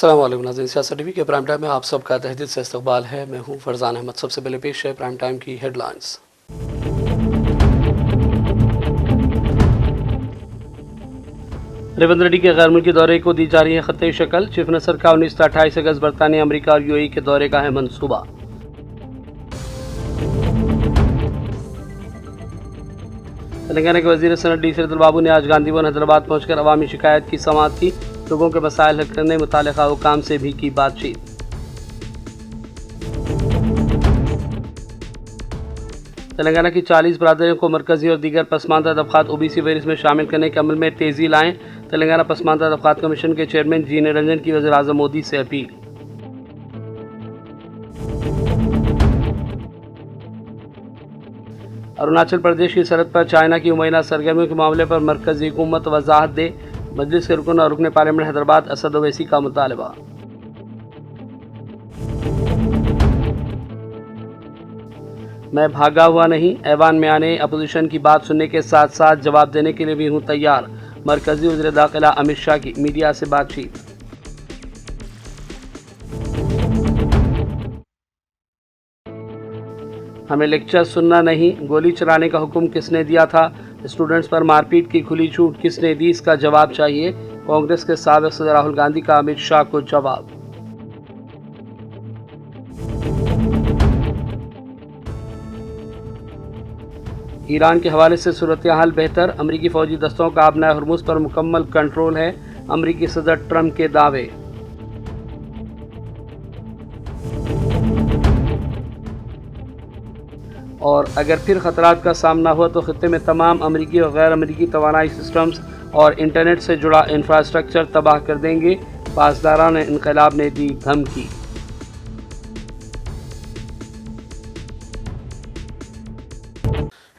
अस्सलाम वालेकुम नाज़रीन, सियासत टीवी के प्राइम टाइम में आप सबका तहे से इस्तकबाल है। मैं हूं फरजान अहमद। सबसे पहले पेश है प्राइम टाइम की हेडलाइंस। रेवंत रेड्डी के गैर मुल्की दौरे को दी जा रही है खत्ते शक्ल। चीफ मिनिस्टर का 19 से 28 अगस्त बरतानिया, अमरीका और यूएई के दौरे का है मंसूबा। तेलंगाना के वजीर सनत डी श्रीधर बाबू ने आज गांधीवन हैदराबाद पहुंचकर अवामी शिकायत की समाअत की। लोगों के मसाइल हल करने मुताल्लिका हुकाम से भी की बातचीत। तेलंगाना की 40 बरादरियों को मरकजी और दीगर पसमानदा तबकात ओबीसी फहरिस्त में शामिल करने के अमल में तेजी लाएं। तेलंगाना पसमानदा तबकात कमीशन के चेयरमैन जी निरंजन की वज़ीर आज़म मोदी से अपील। अरुणाचल प्रदेश की सरहद पर चाइना की मुमैना सरगर्मियों के मामले पर मरकजी हुकूमत वजाहत दे। मजलिस के रुकन और रुकन पार्लियामेंट हैदराबाद असद ओवैसी का मुतालबा। मैं भागा हुआ नहीं, ऐवान में आने, अपोजिशन की बात सुनने के साथ साथ जवाब देने के लिए भी हूँ तैयार। मरकजी वज़ीर दाखिला अमित शाह की मीडिया से बातचीत। हमें लेक्चर सुनना नहीं, गोली चलाने का हुक्म किसने दिया था? स्टूडेंट्स पर मारपीट की खुली छूट किसने दी? इसका जवाब चाहिए। कांग्रेस के साबिक़ सदर राहुल गांधी का अमित शाह को जवाब। ईरान के हवाले से सूरत हाल बेहतर, अमरीकी फौजी दस्तों का अब नए हुर्मुज़ पर मुकम्मल कंट्रोल है। अमरीकी सदर ट्रंप के दावे। और अगर फिर खतरात का सामना हुआ तो खित्ते में तमाम अमरीकी और गैर अमरीकी तवानाई सिस्टम्स और इंटरनेट से जुड़ा इंफ्रास्ट्रक्चर तबाह कर देंगे। पासदारान इनकलाब ने दी धमकी।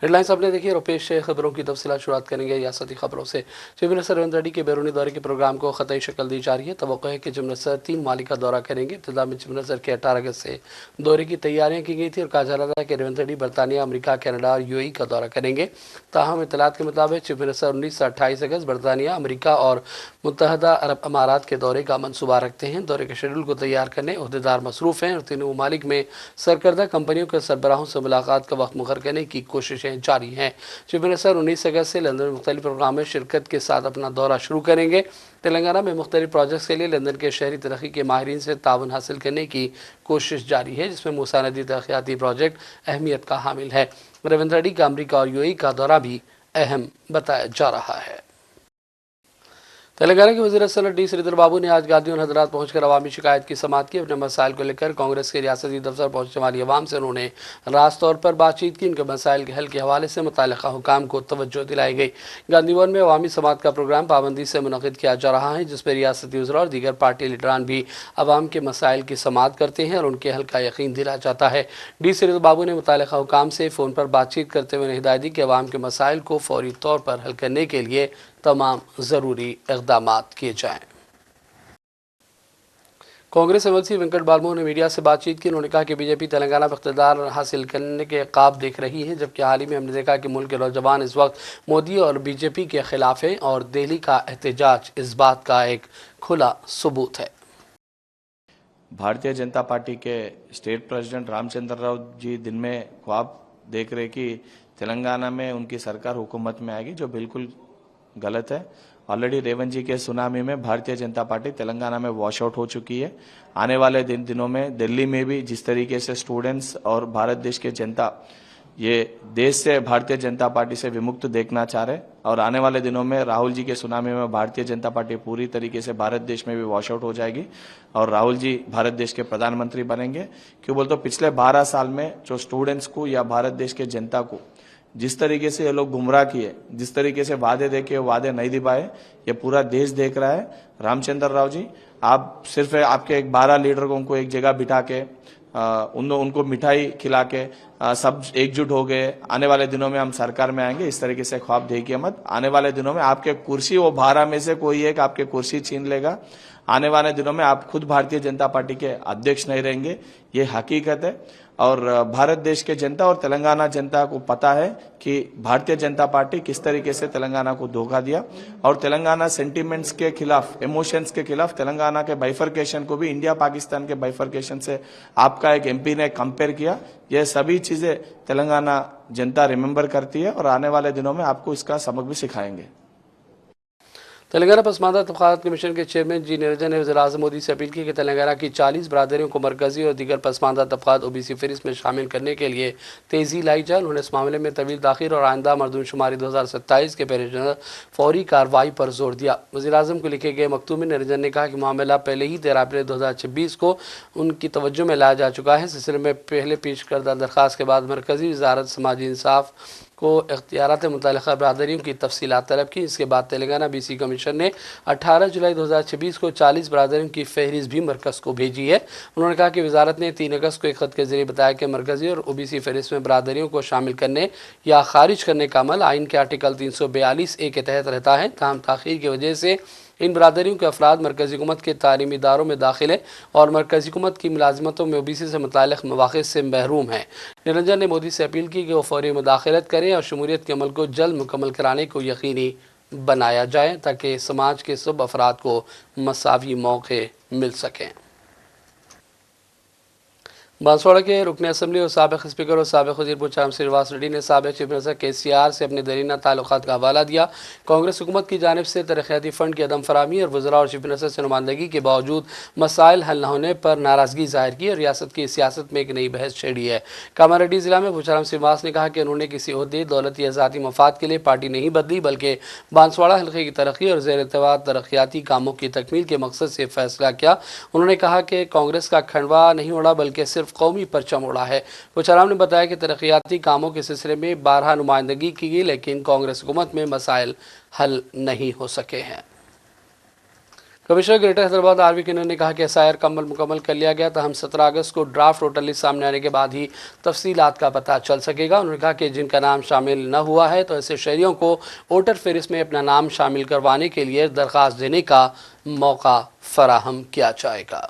हेडलाइंस आपने देखी और पेश खबरों की तफसीलात शुरुआत करेंगे रियासती खबरों से। चीफ मिनिस्टर रेवंत रेड्डी के बैरूनी दौरे के प्रोग्राम को खतई शक्ल दी जा रही है। तवक्को है कि चीफ मिनिस्टर 3 ममालिक का दौरा करेंगे। इब्तिदा में चीफ मिनिस्टर के 18 अगस्त से दौरे की तैयारियां की गई थी और कहा जा रहा था कि रेवंत रेड्डी बरतानिया, अमरीका, कनाडा और यूएई का दौरा करेंगे। ताहम इतलात के मुताबिक चीफ मिनिस्टर 19 से 28 अगस्त बरतानिया, अमरीका और मुत्तहदा अरब अमारात के दौरे का मनसूबा रखते हैं। दौरे के शेड्यूल को तैयार करने ओहदेदार मसरूफ़ हैं और तीनों ममालिक में सरकर्दा कंपनियों के सरबराहों से मुलाकात का वक्त मुकर करने की कोशिशें जारी हैं। चीफ मिनिस्टर 19 अगस्त से लंदन में मुख्तलिफ प्रोग्राम में शिरकत के साथ अपना दौरा शुरू करेंगे। तेलंगाना में मुख्तलिफ प्रोजेक्ट्स के लिए लंदन के शहरी तरक्की के माहिरीन से ताउन हासिल करने की कोशिश जारी है, जिसमें मूसा नदी तरक्याती प्रोजेक्ट अहमियत का हामिल है। रेवंत रेड्डी का अमरीका और यूएई का दौरा भी अहम बताया जा रहा है। तेलंगाना के वज़ीर सनत डी श्रीधर बाबू ने आज गांधीवन हैदराबाद पहुंचकर अवामी शिकायत की समाअत की। अपने मसाइल को लेकर कांग्रेस के रियासती दफ्तर पहुंचने वाली अवाम से उन्होंने रास्त तौर पर बातचीत की। उनके मसाइल के हल के हवाले से मुताल्लिका हुकाम को तवज्जो दिलाई गई। गांधीवन में अवामी समाअत का प्रोग्राम पाबंदी से मुनक़िद किया जा रहा है, जिसमें रियासती वज़रा और दीगर पार्टी लीडरान भी अवाम के मसाइल की समाअत करते हैं और उनके हल का यकीन दिलाया जाता है। डी श्रीधर बाबू ने मुताल्लिका हुकाम से फ़ोन पर बातचीत करते हुए हिदायत दी कि अवाम के मसाइल को फौरी तौर पर हल करने के लिए तमाम ज़रूरी इक़दामात किए जाएँ। कांग्रेस एमएलसी वेंकट बालमू ने मीडिया से बातचीत की। उन्होंने कहा कि बीजेपी तेलंगाना में इक़्तिदार हासिल करने के ख्वाब देख रही है, जबकि हाल ही में हमने देखा कि मुल्क के नौजवान इस वक्त मोदी और बीजेपी के खिलाफ हैं और दिल्ली का एहतजाज इस बात का एक खुला सबूत है। भारतीय जनता पार्टी के स्टेट प्रेसिडेंट रामचंद्र राव जी दिन में ख्वाब देख रहे कि तेलंगाना में उनकी सरकार हुकूमत में आएगी, जो बिल्कुल गलत है। ऑलरेडी रेवंत जी के सुनामी में भारतीय जनता पार्टी तेलंगाना में वॉश आउट हो चुकी है। आने वाले दिनों में दिल्ली में भी जिस तरीके से स्टूडेंट्स और भारत देश के जनता ये देश से भारतीय जनता पार्टी से विमुक्त देखना चाह रहे, और आने वाले दिनों में राहुल जी के सुनामी में भारतीय जनता पार्टी पूरी तरीके से भारत देश में भी वॉश आउट हो जाएगी और राहुल जी भारत देश के प्रधानमंत्री बनेंगे। क्यों बोलते पिछले 12 साल में जो स्टूडेंट्स को या भारत देश के जनता को जिस तरीके से ये लोग गुमराह किए, जिस तरीके से वादे देके वादे नहीं दिखाए, ये पूरा देश देख रहा है। रामचंद्र राव जी, आप सिर्फ आपके 12 लीडरों को एक जगह बिठा के उनको मिठाई खिला के सब एकजुट हो गए, आने वाले दिनों में हम सरकार में आएंगे, इस तरीके से ख्वाब देखिए मत। आने वाले दिनों में आपके कुर्सी वो 12 में से कोई एक आपके कुर्सी छीन लेगा। आने वाले दिनों में आप खुद भारतीय जनता पार्टी के अध्यक्ष नहीं रहेंगे, ये हकीकत है। और भारत देश के जनता और तेलंगाना जनता को पता है कि भारतीय जनता पार्टी किस तरीके से तेलंगाना को धोखा दिया, और तेलंगाना सेंटिमेंट्स के खिलाफ, इमोशंस के खिलाफ तेलंगाना के बाइफरकेशन को भी इंडिया पाकिस्तान के बाइफरकेशन से आपका एक एमपी ने कंपेयर किया। ये सभी चीजें तेलंगाना जनता रिमेंबर करती है और आने वाले दिनों में आपको इसका सबक भी सिखाएंगे। तेलंगाना पसमानदा तबकात कमीशन के चेयरमैन जी निरंजन ने वज़ीर-ए-आज़म मोदी से अपील की कि तेलंगाना की 40 बरादरियों को मरकजी और दीगर पसमानदा तबकात ओबीसी फहरिस्त में शामिल करने के लिए तेज़ी लाई जाए। उन्होंने इस मामले में तवील ताख़ीर और आइंदा मरदूमशुमारी 2027 के पेश नज़र फौरी कार्रवाई पर जोर दिया। वज़ीर-ए-आज़म को लिखे गए मकतूब में निरंजन ने कहा कि मामला पहले ही 13 अप्रैल 2026 को उनकी तवज्जो में लाया जा चुका है। सिलसिले में पहले पेश करदा दरख्वास्त के बाद मरकजी वज़ारत समाजी इंसाफ को इख्तियारात मुतल्लिक़ा बरादरियों की तफसीलात तलब की। इसके बाद तेलंगाना BC कमीशन ने 18 जुलाई 2026 को 40 बरादरियों की फहरिस्त भी मरकज़ को भेजी है। उन्होंने कहा कि वजारत ने 3 अगस्त को एक ख़त के जरिए बताया कि मरकज़ी और OBC फहरिस्त में बरादरियों को शामिल करने या खारिज करने का अमल आइन के आर्टिकल 342A के तहत रहता है। ताहम ताख़ीर की वजह से इन बरादरियों के अफराद मरकज़ी हुकूमत के तालीमी इदारों में दाखिले और मरकज़ी हुकूमत की मुलाजिमतों में OBC से मुताल्लिक़ मवाक़िफ़ से महरूम हैं। निरंजन ने मोदी से अपील की कि वो फौरी मुदाखलत करें और शमूलियत के अमल को जल्द मुकम्मल कराने को यकीनी बनाया जाए ताकि समाज के सब अफराद को मसावी मौक़े मिल सकें। बांसवाड़ा के रुकन असम्बली और साबिक़ स्पीकर और साबिक़ वज़ीर पूछाराम श्रीनिवास रेड्डी ने साबिक़ चीफ मिनिस्टर KCR से अपने दरीना ताल्लुकात का हवाला दिया। कांग्रेस हुकूमत की जानिब से तरक्याती फ़ंड की अदम फराहमी और वज़रा और चीफ मिनिस्टर से नुमाइंदगी के बावजूद मसाइल हल न होने पर नाराज़गी ज़ाहिर की और रियासत की सियासत में एक नई बहस छेड़ी है। कामारेड्डी ज़िला में पूछाराम श्रीनिवास ने कहा कि उन्होंने किसी ओहदे, दौलत या ज़ाती मफाद के लिए पार्टी नहीं बदली, बल्कि बांसवाड़ा हल्के की तरक्की और ज़ेर इत्तेवा तरक्याती कामों की तकमील के मकसद से फैसला किया। उन्होंने कहा कि कांग्रेस का खंडवा नहीं उड़ा बल्कि सिर्फ कौमी परचम उड़ा है। पूछाराम ने बताया कि तरक्याती कामों के सिलसिले में 12 नुमाइंदगी की गई, लेकिन कांग्रेस हुकूमत में मसाइल हल नहीं हो सके हैं। कमिश्नर ग्रेटर हैदराबाद RV किन्नर ने कहा कि SIR का अमल मुकम्मल कर लिया गया था। हम 17 अगस्त को ड्राफ्ट वोटर लिस्ट सामने आने के बाद ही तफसीलात का पता चल सकेगा। उन्होंने कहा कि जिनका नाम शामिल न हुआ है तो ऐसे शहरियों को वोटर फहरिस्त में अपना नाम शामिल करवाने के लिए दरख्वास्त देने का मौका फराहम किया जाएगा।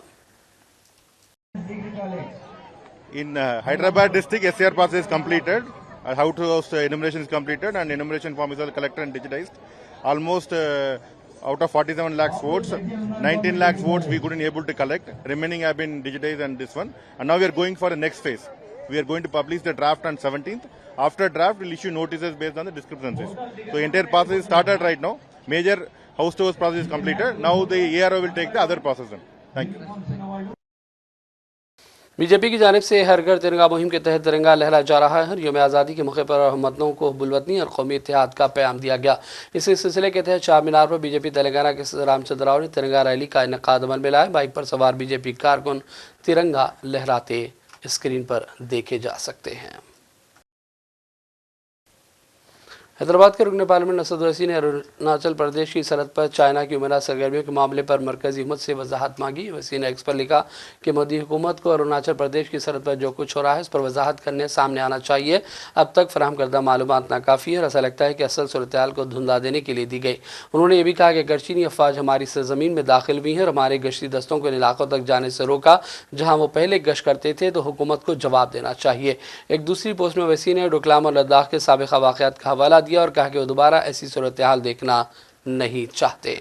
In Hyderabad district, SIR process is completed. House enumeration is completed and enumeration form is all collected and digitized. Almost out of 47 lakhs votes, 19 lakhs votes we couldn't able to collect. Remaining have been digitized and this one. And now we are going for the next phase. We are going to publish the draft on 17th. After draft, we'll issue notices based on the discrepancies. So entire process is started right now. Major house to house process is completed. Now the ARO will take the other process. Thank you. BJP की जानिब से हर घर तिरंगा मुहिम के तहत तिरंगा लहराया जा रहा है। यौम आज़ादी के मौके पर हमवतनों को बुलवतनी और कौमी इत्तेहाद का पैगाम दिया गया। इसी सिलसिले के तहत चार मीनार पर बीजेपी तेलंगाना के सदर रामचंद्र राव ने तिरंगा रैली का इनेकाद अमल में लाया। बाइक पर सवार बीजेपी कारकुन तिरंगा लहराते स्क्रीन पर देखे जा सकते हैं। हैदराबाद के रुकन पार्लियामेंट असद ओवैसी ने अरुणाचल प्रदेश की सरहद पर चाइना की उमरा सरगर्मियों के मामले पर मरकजी हुकूमत से वजाहत मांगी। ओवैसी ने एक्स पर लिखा कि मोदी हुकूमत को अरुणाचल प्रदेश की सरहद पर जो कुछ हो रहा है उस पर वजाहत करने सामने आना चाहिए। अब तक फराहम करदा मालूमात नाकाफ़ी है और ऐसा लगता है कि असल सूरत हाल को धुंधला देने के लिए दी गई। उन्होंने ये भी कहा कि गर्चीनी अफवाज हमारी सरजमीन में दाखिल हुई हैं और हमारे गश्ती दस्तों को इन इलाकों तक जाने से रोका जहाँ वो पहले गश्त करते थे, तो हुकूमत को जवाब देना चाहिए। एक दूसरी पोस्ट में ओवैसी ने डोकलाम और लद्दाख के साबिक़ा वाक़यात का हवाला दिया और कहा कि वो दोबारा ऐसी सूरत हाल देखना नहीं चाहते।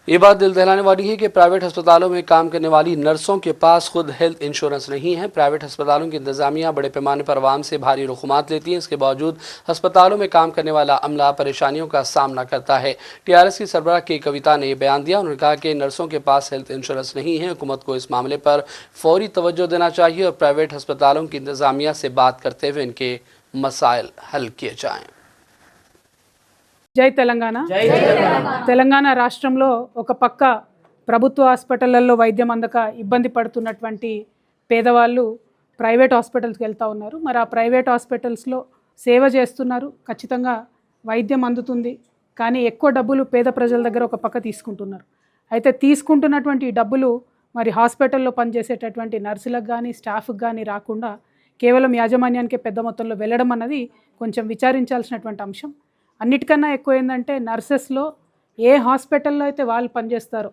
ये बात दिल दहलाने वाली है कि प्राइवेट अस्पतालों में काम करने वाली नर्सों के पास खुद हेल्थ इंश्योरेंस नहीं है। प्राइवेट अस्पतालों की इंतजामिया बड़े पैमाने पर आवाम से भारी रकूमात लेती है। इसके बावजूद अस्पतालों में काम करने वाला अमला परेशानियों का सामना करता है। TRS की सरबराह के कविता ने यह बयान दिया। उन्होंने कहा कि नर्सों के पास हेल्थ इंश्योरेंस नहीं है। हुकूमत को इस मामले पर फौरी तवज्जो देना चाहिए और प्राइवेट अस्पतालों की इंतजामिया से बात करते हुए इनके मसाइल हल किए जाएँ। జై తెలంగాణ తెలంగాణ రాష్ట్రంలో ఒక పక్క ప్రభుత్వ హాస్పిటళ్లలో వైద్యం అందక ఇబ్బంది పడుతున్నటువంటి పేదవాళ్ళు ప్రైవేట్ హాస్పిటల్స్కి వెళ్తూ ఉన్నారు. మరి ఆ ప్రైవేట్ హాస్పిటల్స్లో సేవ చేస్తున్నారు, ఖచ్చితంగా వైద్యం అందుతుంది, కానీ ఎక్కువ డబ్బులు పేద ప్రజల దగ్గర ఒక పక్క తీసుకుంటున్నారు. అయితే తీసుకుంటున్నటువంటి డబ్బులు మరి హాస్పిటల్లో పనిచేసేటటువంటి నర్సులకు కానీ స్టాఫ్కి కానీ రాకుండా కేవలం యాజమాన్యానికే పెద్ద మొత్తంలో వెళ్ళడం అన్నది కొంచెం విచారించాల్సినటువంటి అంశం. అన్నిటికన్నా ఎక్కువ ఏంటంటే నర్సెస్లో ఏ హాస్పిటల్లో అయితే వాళ్ళు పనిచేస్తారో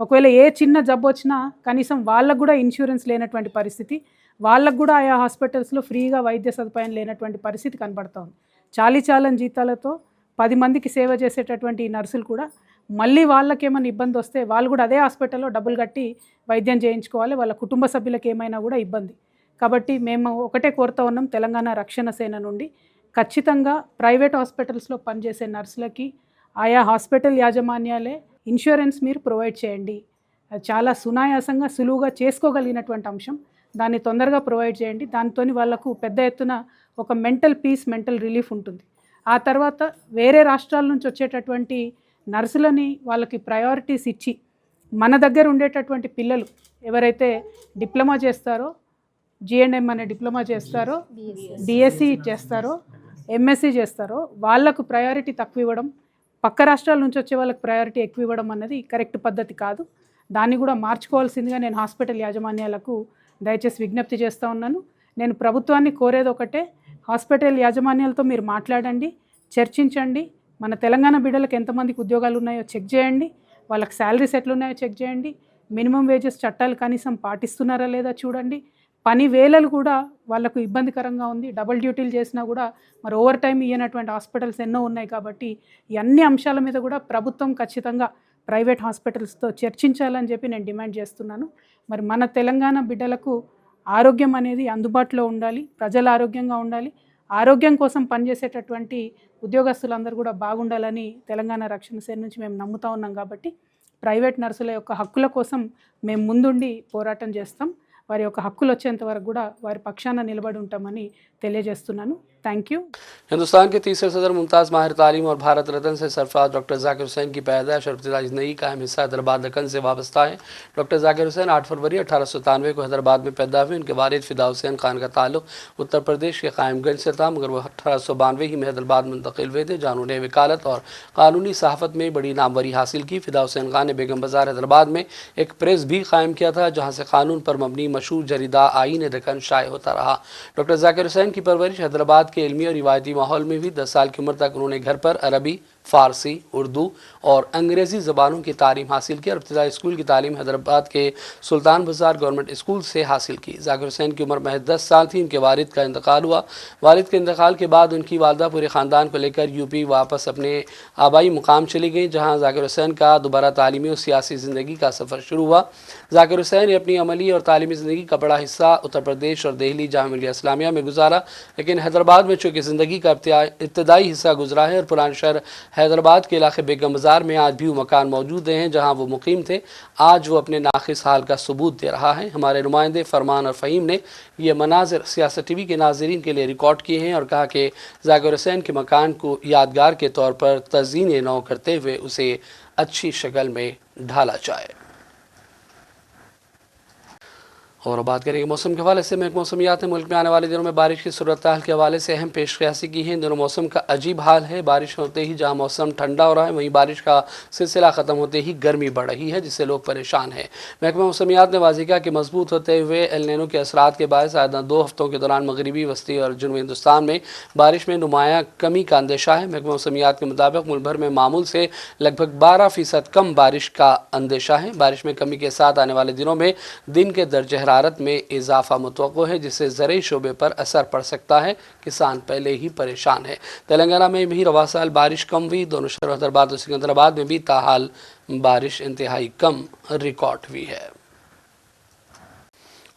ఒకవేళ ఏ చిన్న జబ్బు వచ్చినా కనీసం వాళ్ళకు కూడా ఇన్సూరెన్స్ లేనటువంటి పరిస్థితి, వాళ్ళకు కూడా ఆయా హాస్పిటల్స్లో ఫ్రీగా వైద్య సదుపాయం లేనటువంటి పరిస్థితి కనబడుతూ ఉంది. చాలీచాలని జీతాలతో 10 మందికి సేవ చేసేటటువంటి ఈ నర్సులు కూడా మళ్ళీ వాళ్ళకేమైనా ఇబ్బంది వస్తే వాళ్ళు కూడా అదే హాస్పిటల్లో డబ్బులు కట్టి వైద్యం చేయించుకోవాలి, వాళ్ళ కుటుంబ సభ్యులకు ఏమైనా కూడా ఇబ్బంది. కాబట్టి మేము ఒకటే కోరుతూ ఉన్నాం తెలంగాణ రక్షణ సేన నుండి, ఖచ్చితంగా ప్రైవేట్ హాస్పిటల్స్లో పనిచేసే నర్సులకి ఆయా హాస్పిటల్ యాజమాన్యాలే ఇన్సూరెన్స్ మీరు ప్రొవైడ్ చేయండి. అది చాలా సునాయాసంగా సులువుగా చేసుకోగలిగినటువంటి అంశం. దాన్ని తొందరగా ప్రొవైడ్ చేయండి. దాంతో వాళ్ళకు పెద్ద ఎత్తున ఒక మెంటల్ పీస్, మెంటల్ రిలీఫ్ ఉంటుంది. ఆ తర్వాత వేరే రాష్ట్రాల నుంచి వచ్చేటటువంటి నర్సులని వాళ్ళకి ప్రయారిటీస్ ఇచ్చి మన దగ్గర ఉండేటటువంటి పిల్లలు ఎవరైతే డిప్లొమా చేస్తారో, జిఎన్ఎం అనే డిప్లొమా చేస్తారో, బిఎస్సి చేస్తారో, ఎంఎస్సి చేస్తారో వాళ్ళకు ప్రయారిటీ తక్కువ ఇవ్వడం, పక్క రాష్ట్రాల నుంచి వచ్చే వాళ్ళకి ప్రయారిటీ ఎక్కువ ఇవ్వడం అన్నది కరెక్ట్ పద్ధతి కాదు. దాన్ని కూడా మార్చుకోవాల్సిందిగా నేను హాస్పిటల్ యాజమాన్యాలకు దయచేసి విజ్ఞప్తి చేస్తూ ఉన్నాను. నేను ప్రభుత్వాన్ని కోరేది ఒకటే, హాస్పిటల్ యాజమాన్యాలతో మీరు మాట్లాడండి, చర్చించండి. మన తెలంగాణ బిడ్డలకు ఎంతమందికి ఉద్యోగాలు ఉన్నాయో చెక్ చేయండి, వాళ్ళకి శాలరీస్ ఎట్లున్నాయో చెక్ చేయండి, మినిమం వేజెస్ చట్టాలు కనీసం పాటిస్తున్నారా లేదా చూడండి. పని వేళలు కూడా వాళ్ళకు ఇబ్బందికరంగా ఉంది, డబుల్ డ్యూటీలు చేసినా కూడా మరి ఓవర్ టైం ఇయ్యనటువంటి హాస్పిటల్స్ ఎన్నో ఉన్నాయి. కాబట్టి ఈ అన్ని అంశాల మీద కూడా ప్రభుత్వం ఖచ్చితంగా ప్రైవేట్ హాస్పిటల్స్తో చర్చించాలని చెప్పి నేను డిమాండ్ చేస్తున్నాను. మరి మన తెలంగాణ బిడ్డలకు ఆరోగ్యం అనేది అందుబాటులో ఉండాలి, ప్రజలు ఆరోగ్యంగా ఉండాలి, ఆరోగ్యం కోసం పనిచేసేటటువంటి ఉద్యోగస్తులందరూ కూడా బాగుండాలని తెలంగాణ రక్షణ సేన నుంచి మేము నమ్ముతా ఉన్నాం. కాబట్టి ప్రైవేట్ నర్సుల యొక్క హక్కుల కోసం మేము ముందుండి పోరాటం చేస్తాం. వారి యొక్క హక్కులు వచ్చేంత వరకు కూడా వారి పక్షాన నిలబడి ఉంటామని తెలియజేస్తున్నాను. Thank you. हिंदुस्तान के तीसरे सदर मुमताज़ माहिर तालीम और भारत रत्न से सरफराज डॉक्टर जाकिर हुसैन की पैदाइश और इब्तिदाई ज़िंदगी का अहम हिस्सा हैदराबाद दक्कन से वाबस्ता है। डॉक्टर जाकिर हुसैन 8 फरवरी 1893 को हैदराबाद में पैदा हुए। उनके वालिद फ़िदा हुसैन खान का ताल्लुक उत्तर प्रदेश के कायमगंज से था, मगर वह 1892 ही में हैदराबाद मुंतकिल हुए थे, जहाँ उन्होंने वकालत और कानूनी सहाफ़त में बड़ी नामवरी हासिल की। फ़िदा हुसैन खान ने बेगम बाज़ार हैदराबाद में एक प्रेस भी कायम किया था, जहाँ से कानून पर मबनी मशहूर जरीदा आईन दक्कन शाये होता रहा। डॉक्टर जाकिर हुसैन की परवरिश हैदराबाद के इल्मी और रिवायती माहौल में भी 10 साल की उम्र तक उन्होंने घर पर अरबी, फ़ारसी, उर्दू और अंग्रेज़ी ज़बानों की तालीम हासिल की और इब्तिदाई स्कूल की तालीम हैदराबाद के सुल्तान बाज़ार गवर्नमेंट स्कूल से हासिल की। जाकिर हुसैन की उम्र महज 10 साल थी, उनके वालिद का इंतकाल हुआ। वालिद के इंतकाल के बाद उनकी वालदा पूरे ख़ानदान को लेकर यूपी वापस अपने आबाई मुकाम चली गई, जहाँ जाकिर हुसैन का दोबारा तालीमी और सियासी ज़िंदगी का सफ़र शुरू हुआ। जाकिर हुसैन ने अपनी अमली और तालीमी ज़िंदगी का बड़ा हिस्सा उत्तर प्रदेश और दिल्ली जामिया मिलिया इस्लामिया में गुजारा, लेकिन हैदराबाद में चूँकि ज़िंदगी का इब्तदाई हिस्सा गुजरा है और पुराने शहर हैदराबाद के इलाके बेगम बाज़ार में आज भी वो मकान मौजूद हैं जहाँ वो मुकीम थे, आज वो अपने नाक़िस हाल का सबूत दे रहा है। हमारे नुमाइंदे फरमान और फ़हीम ने ये मनाज़िर सियासत टीवी के नाज़रीन के लिए रिकॉर्ड किए हैं और कहा कि जाकिर हुसैन के मकान को यादगार के तौर पर तज़ीन नौ करते हुए उसे अच्छी शक्ल में ढाला जाए। और बात करेंगे मौसम के हवाले से। महकमा मौसमियात ने मुल्क में आने वाले दिनों में बारिश की सूरत हाल के हवाले से अहम पेशकशी की है। इन दिनों मौसम का अजीब हाल है, बारिश होते ही जहां मौसम ठंडा हो रहा है, वहीं बारिश का सिलसिला ख़त्म होते ही गर्मी बढ़ रही है, जिससे लोग परेशान हैं। महकमा मौसमियात ने वाज़ेह किया कि मजबूत होते हुए एल नीनो के असरात के बायस आइंदा 2 हफ्तों के दौरान मगरबी, वस्ती और जनूबी हिंदुस्तान में बारिश में नुमायाँ कमी का अंदेशा है। महकमा मौसमियात के मुताबिक मुल्क भर में मामूल से लगभग 12% कम बारिश का अंदेशा है। बारिश में कमी के साथ आने वाले दिनों में दिन के दर्ज हरारत में इजाफा मुतवक्को है, जिससे ज़रूरी शोबे पर असर पड़ सकता है। किसान पहले ही परेशान है। तेलंगाना में भी रवा साल बारिश कम हुई। दोनों शहरों हैदराबाद और सिकंदराबाद में भी ताहाल बारिश इंतहाई कम रिकॉर्ड हुई है।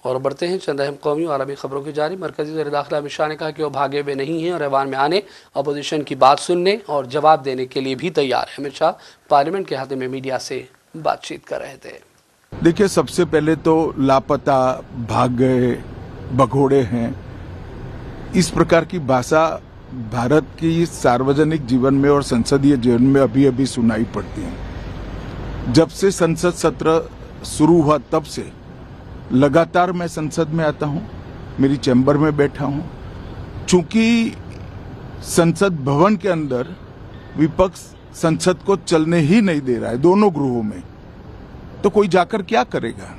और बढ़ते हैं चंद अहम कौमी और आलमी खबरों की जारी। मरकजी वज़ीर दाखिला अमित शाह ने कहा कि वो भागे हुए नहीं हैं और ऐवान में आने, अपोजिशन की बात सुनने और जवाब देने के लिए भी तैयार है। अमित शाह पार्लियामेंट के अहाते में मीडिया से बातचीत कर रहे थे। देखिए, सबसे पहले तो लापता, भाग गए, भगोड़े हैं, इस प्रकार की भाषा भारत की सार्वजनिक जीवन में और संसदीय जीवन में अभी अभी सुनाई पड़ती है। जब से संसद सत्र शुरू हुआ तब से लगातार मैं संसद में आता हूं, मेरी चैम्बर में बैठा हूं। चूंकि संसद भवन के अंदर विपक्ष संसद को चलने ही नहीं दे रहा है, दोनों गृहों में, तो कोई जाकर क्या करेगा।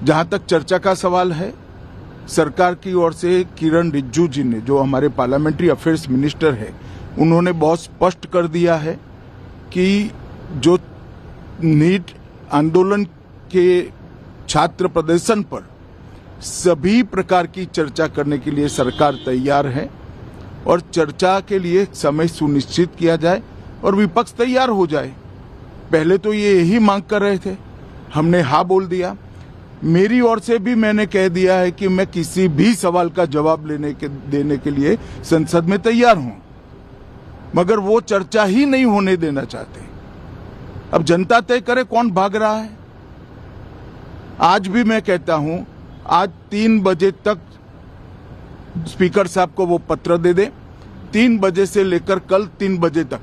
जहां तक चर्चा का सवाल है, सरकार की ओर से किरण रिजिजू जी ने, जो हमारे पार्लियामेंट्री अफेयर्स मिनिस्टर है, उन्होंने बहुत स्पष्ट कर दिया है कि जो नीट आंदोलन के छात्र प्रदर्शन पर सभी प्रकार की चर्चा करने के लिए सरकार तैयार है और चर्चा के लिए समय सुनिश्चित किया जाए और विपक्ष तैयार हो जाए। पहले तो ये यही मांग कर रहे थे, हमने हाँ बोल दिया। मेरी ओर से भी मैंने कह दिया है कि मैं किसी भी सवाल का जवाब देने के लिए संसद में तैयार हूं, मगर वो चर्चा ही नहीं होने देना चाहते। अब जनता तय करे कौन भाग रहा है। आज भी मैं कहता हूं, आज 3 बजे तक स्पीकर साहब को वो पत्र दे दे, 3 बजे से लेकर कल 3 बजे तक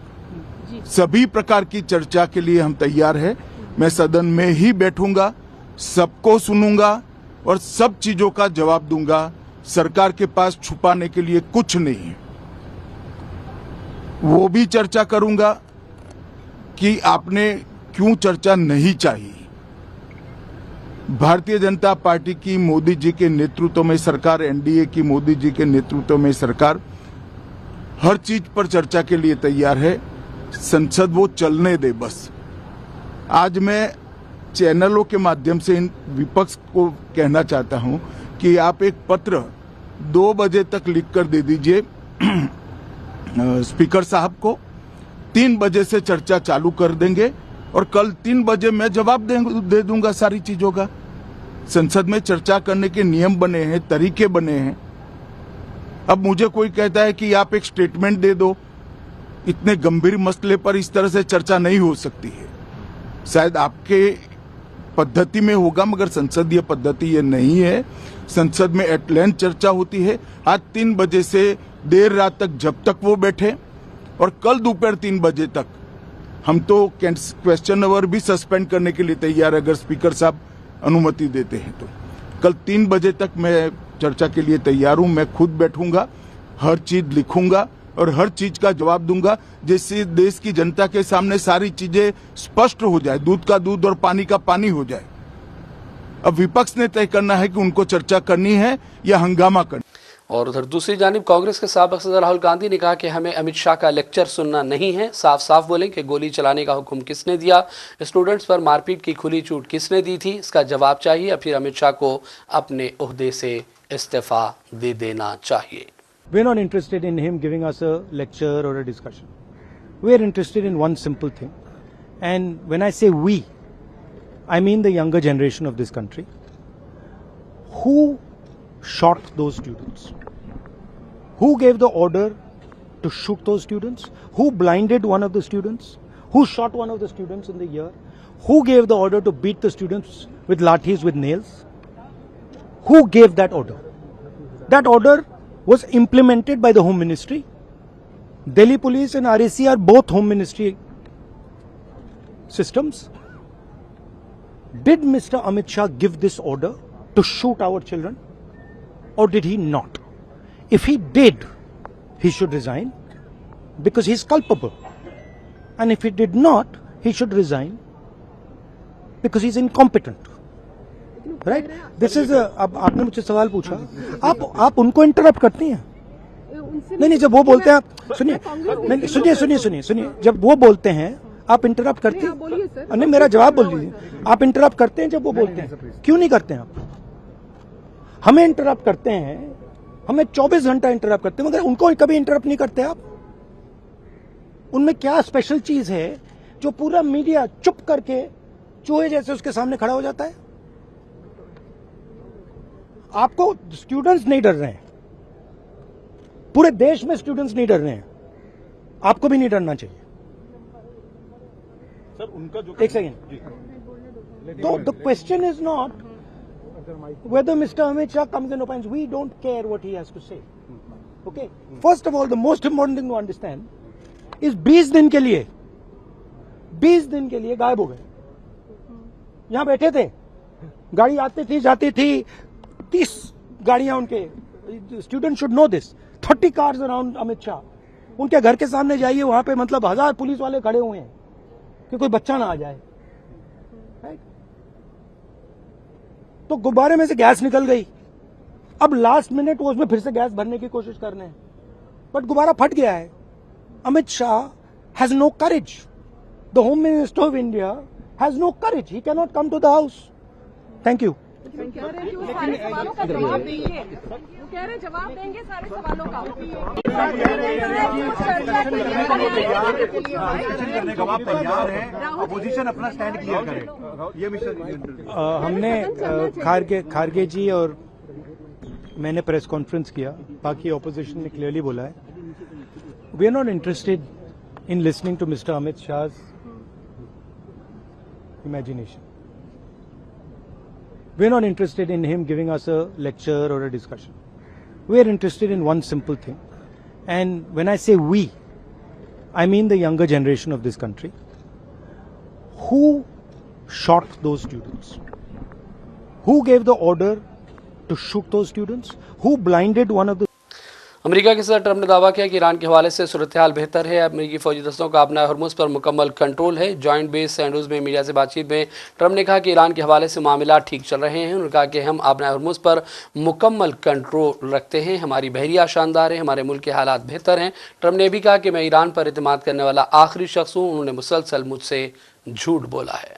सभी प्रकार की चर्चा के लिए हम तैयार हैं। मैं सदन में ही बैठूंगा, सबको सुनूंगा और सब चीजों का जवाब दूंगा। सरकार के पास छुपाने के लिए कुछ नहीं है। वो भी चर्चा करूंगा कि आपने क्यों चर्चा नहीं चाहिए। भारतीय जनता पार्टी की मोदी जी के नेतृत्व में सरकार, एनडीए की मोदी जी के नेतृत्व में सरकार हर चीज पर चर्चा के लिए तैयार है। संसद वो चलने दे बस। आज मैं चैनलों के माध्यम से इन विपक्ष को कहना चाहता हूं कि आप एक पत्र 2 बजे तक लिखकर दे दीजिए स्पीकर साहब को। 3 बजे से चर्चा चालू कर देंगे और कल 3 बजे मैं जवाब दे दूंगा सारी चीजों का। संसद में चर्चा करने के नियम बने हैं, तरीके बने हैं। अब मुझे कोई कहता है कि आप एक स्टेटमेंट दे दो, इतने गंभीर मसले पर इस तरह से चर्चा नहीं हो सकती है। शायद आपके पद्धति में होगा, मगर संसदीय पद्धति ये नहीं है। संसद में एट लेंथ चर्चा होती है। आज 3 बजे से देर रात तक, जब तक वो बैठे, और कल दोपहर 3 बजे तक हम तो क्वेश्चन आवर भी सस्पेंड करने के लिए तैयार है, अगर स्पीकर साहब अनुमति देते हैं तो। कल 3 बजे तक मैं चर्चा के लिए तैयार हूं। मैं खुद बैठूंगा, हर चीज लिखूंगा और हर चीज का जवाब दूंगा, जिससे देश की जनता के सामने सारी चीजें स्पष्ट हो जाए, दूध का दूध और पानी का पानी हो जाए। अब विपक्ष ने तय करना है कि उनको चर्चा करनी है या हंगामा करना। और उधर दूसरी जानिब कांग्रेस के साबिक सदर राहुल गांधी ने कहा कि हमें अमित शाह का लेक्चर सुनना नहीं है। साफ साफ बोलें कि गोली चलाने का हुक्म किसने दिया, स्टूडेंट्स पर मारपीट की खुली छूट किसने दी थी, इसका जवाब चाहिए, या फिर अमित शाह को अपने ओहदे से इस्तीफा दे देना चाहिए। We're not interested in him giving us a lecture or a discussion. We're interested in one simple thing. And when I say we, I mean the younger generation of this country. Who shot those students? Who gave the order to shoot those students? Who blinded one of the students? Who shot one of the students in the ear? Who gave the order to beat the students with lathis, with nails? Who gave that order? That order was implemented by the Home Ministry. Delhi Police and RAC are both Home Ministry systems. Did Mr. Amit Shah give this order to shoot our children, or did he not? If he did, he should resign because he is culpable. And if he did not, he should resign because he is incompetent. Right this is. अब आपने मुझसे सवाल पूछा, आप उनको interrupt करती हैं। नहीं, जब वो बोलते हैं, सुनिए, जब वो बोलते हैं आप इंटरप्ट करते हैं। नहीं, मेरा जवाब बोल लीजिए। आप इंटरप्ट करते हैं जब वो बोलते हैं, क्यों नहीं करते हैं आप? हमें इंटरप्ट करते हैं, हमें 24 घंटा इंटरप्ट करते हैं, मगर उनको कभी इंटरप्ट नहीं करते आप। उनमें क्या स्पेशल चीज है जो पूरा मीडिया चुप करके चूहे जैसे उसके सामने खड़ा हो जाता है? आपको स्टूडेंट्स नहीं डर रहे हैं, पूरे देश में स्टूडेंट्स नहीं डर रहे हैं, आपको भी नहीं डरना चाहिए। सर उनका जो एक सेकेंड, तो the question is not whether Mr. Amit Shah comes and opines. We don't care what he has to say. Okay? First of all, the most important thing to understand is 20 दिन के लिए गायब हो गए। यहां बैठे थे, गाड़ी आती थी जाती थी, 30 गाड़ियां उनके। Student should know this. 30 cars around Amit Shah. उनके घर के सामने जाइए, वहां पे मतलब 1000 पुलिस वाले खड़े हुए हैं कि कोई बच्चा ना आ जाए। तो गुब्बारे में से गैस निकल गई, अब लास्ट मिनट वो उसमें फिर से गैस भरने की कोशिश कर रहे हैं, बट गुब्बारा फट गया है। Amit Shah has no courage. The home minister of India has no courage. He cannot come to the house. Thank you. सारे सवालों का जवाब देंगे। वो कह रहे जवाब देंगे सारे सवालों का। अपोजिशन अपना स्टैंड क्लियर करे। ये मिस्टर हमने खारगे जी और मैंने प्रेस कॉन्फ्रेंस किया, बाकी ऑपोजिशन ने क्लियरली बोला है we are not interested in listening to mister Amit Shah imagination. We are not interested in him giving us a lecture or a discussion. We are interested in one simple thing. And when I say we, I mean the younger generation of this country. Who shot those students? Who gave the order to shoot those students? Who blinded one of the America के सदर Trump ने दावा किया कि Iran के हवाले से सूरत हाल बेहतर है। अमेरिकी फौजी दस्तों का अपना हरमुज पर मुकम्मल कंट्रोल है। जॉइंट बेस सैंडूज में मीडिया से बातचीत में ट्रंप ने कहा कि ईरान के हवाले से मामला ठीक चल रहे हैं। उन्होंने कहा कि हम अपना हरमुज पर मुकम्मल कंट्रोल रखते हैं, हमारी बहरिया शानदार है, हमारे मुल्क के हालात बेहतर हैं। ट्रंप ने भी कहा कि मैं ईरान पर एतमाद करने वाला आखिरी शख्स हूँ। उन्होंने मुसलसल मुझसे झूठ बोला है।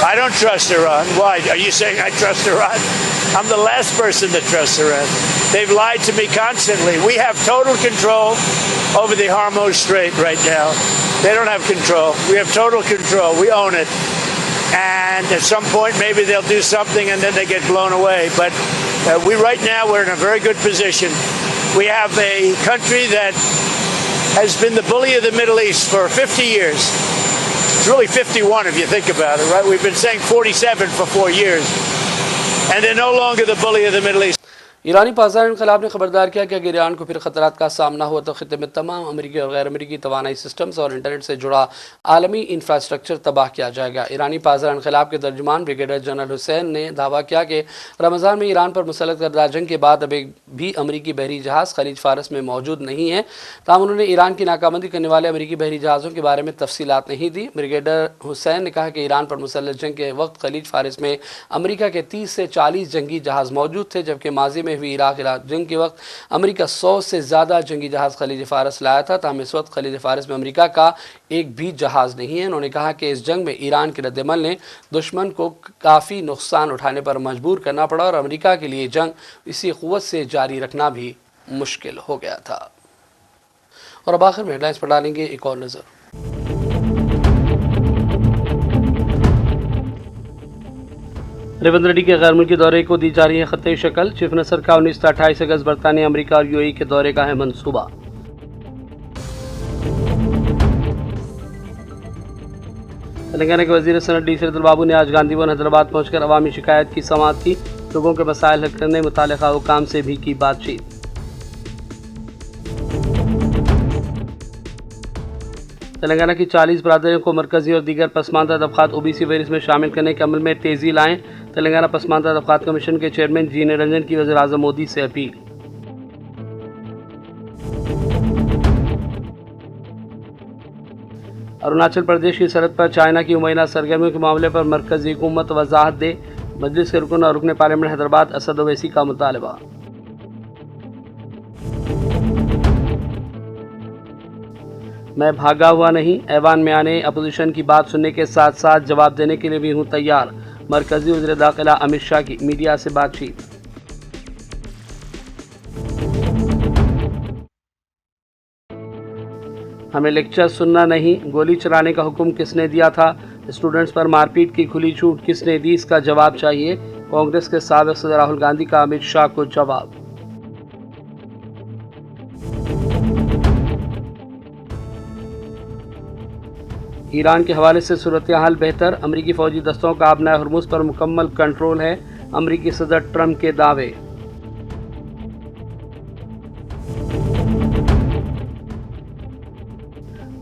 I don't trust Iran. Why? Are you saying I trust Iran? I'm the last person that trusts Iran. They've lied to me constantly. We have total control over the Hormuz Strait right now. They don't have control. We have total control. We own it. And at some point, maybe they'll do something and then they get blown away. But right now, we're in a very good position. We have a country that has been the bully of the Middle East for 50 years. It's really 51 if you think about it, right? We've been saying 47 for 4 years. And they're no longer the bully of the Middle East. ईरानी पासदार इनकलाब ने खबरदार किया कि अगर Iran को फिर खतरात का सामना हुआ तो खित्ते में तमाम अमेरिकी और गैर अमेरिकी तवानाई सिस्टम्स और इंटरनेट से जुड़ा आलमी इंफ्रास्ट्रक्चर तबाह किया जाएगा। ईरानी पासदार इनकलाब के तर्जुमान ब्रिगेडियर जनरल हुसैन ने दावा किया कि रमज़ान में ईरान पर मुसल्लत करदा जंग के बाद अब एक भी अमेरिकी बहरी जहाज़ खलीज फारस में मौजूद नहीं है। ताहम उन्होंने ईरान की नाकाबंदी करने वाले अमेरिकी बहरी जहाज़ों के बारे में तफसीलात नहीं दी। ब्रिगेडियर हुसैन ने कहा कि ईरान पर मुसल्लत जंग के वक्त खलीज फारस में अमेरिका के 30 से 40 जंगी जहाज़ मौजूद थे, जबकि माजी में हुई इराक जंग के वक्त अमेरिका 100 से ज़्यादा जंगी जहाज़ खलीज फारस लाया था। ताहम इस वक्त खलीज फारस में अमेरिका का एक भी जहाज़ नहीं है। उन्होंने कहा कि इस जंग में ईरान के रद्दमल ने दुश्मन को काफ़ी नुकसान उठाने पर मजबूर करना पड़ा और अमेरिका के लिए जंग इसी क़ुव्वत से जारी रखना भी मुश्किल हो गया था। और अब आखिर में हेडलाइंस पर डालेंगे एक और नज़र। रेवंत रेड्डी के गैर मुल्की दौरे को दी जा रही है खत्ते शक्ल। चीफ मिनिस्टर का 19 से 28 अगस्त बरतानिया, अमेरिका और यूएई के दौरे का है मंसूबा। तेलंगाना के वजीर सनत डी श्रीधर बाबू ने आज गांधी भवन हैदराबाद पहुंचकर अवामी शिकायत की समाअत की। लोगों के मसाइल हल करने मुतालिका हुकाम से भी की बातचीत। तेलंगाना की 40 बरादरियों को मरकजी और दीगर पसमानदा तबकात ओबीसी फहरिस्त में शामिल करने के अमल में तेजी लाएं। तेलंगाना पसमानदा तबकात कमीशन के चेयरमैन जी निरंजन की वज़ीर आज़म मोदी से अपील। अरुणाचल प्रदेश की सरहद पर चाइना की मुमैना सरगर्मियों के मामले पर मरकजी हुकूमत वजाहत दे। मजलिस के रुकन और रुकन पार्लियामेंट हैदराबाद असद ओवैसी का मुतालबा। मैं भागा हुआ नहीं, ऐवान में आने, अपोजिशन की बात सुनने के साथ साथ जवाब देने के लिए भी हूँ तैयार। मरकजी वज़ीर दाखिला अमित शाह की मीडिया से बातचीत। हमें लेक्चर सुनना नहीं, गोली चलाने का हुक्म किसने दिया था? स्टूडेंट्स पर मारपीट की खुली छूट किसने दी? इसका जवाब चाहिए। कांग्रेस के साबिक़ सदर राहुल गांधी का अमित शाह को जवाब। ईरान के हवाले से सूरत हाल बेहतर, अमरीकी फ़ौजी दस्तों का अपना हरमुज पर मुकम्मल कंट्रोल है। अमरीकी सदर ट्रंप के दावे।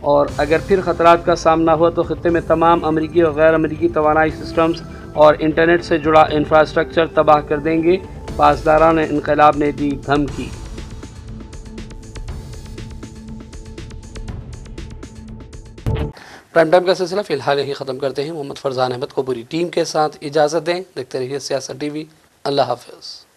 और अगर फिर ख़तरात का सामना हुआ तो खित्ते में तमाम अमरीकी और गैर अमरीकी तवानाई सिस्टम्स और इंटरनेट से जुड़ा इंफ्रास्ट्रक्चर तबाह कर देंगे। पासदारान इनकलाब ने दी धमकी। प्राइम टाइम का सिलसिला फ़िलहाल यही ख़त्म करते हैं। मोहम्मद फरजान अहमद को पूरी टीम के साथ इजाज़त दें। देखते रहिए सियासत टीवी। अल्लाह हाफ़िज़।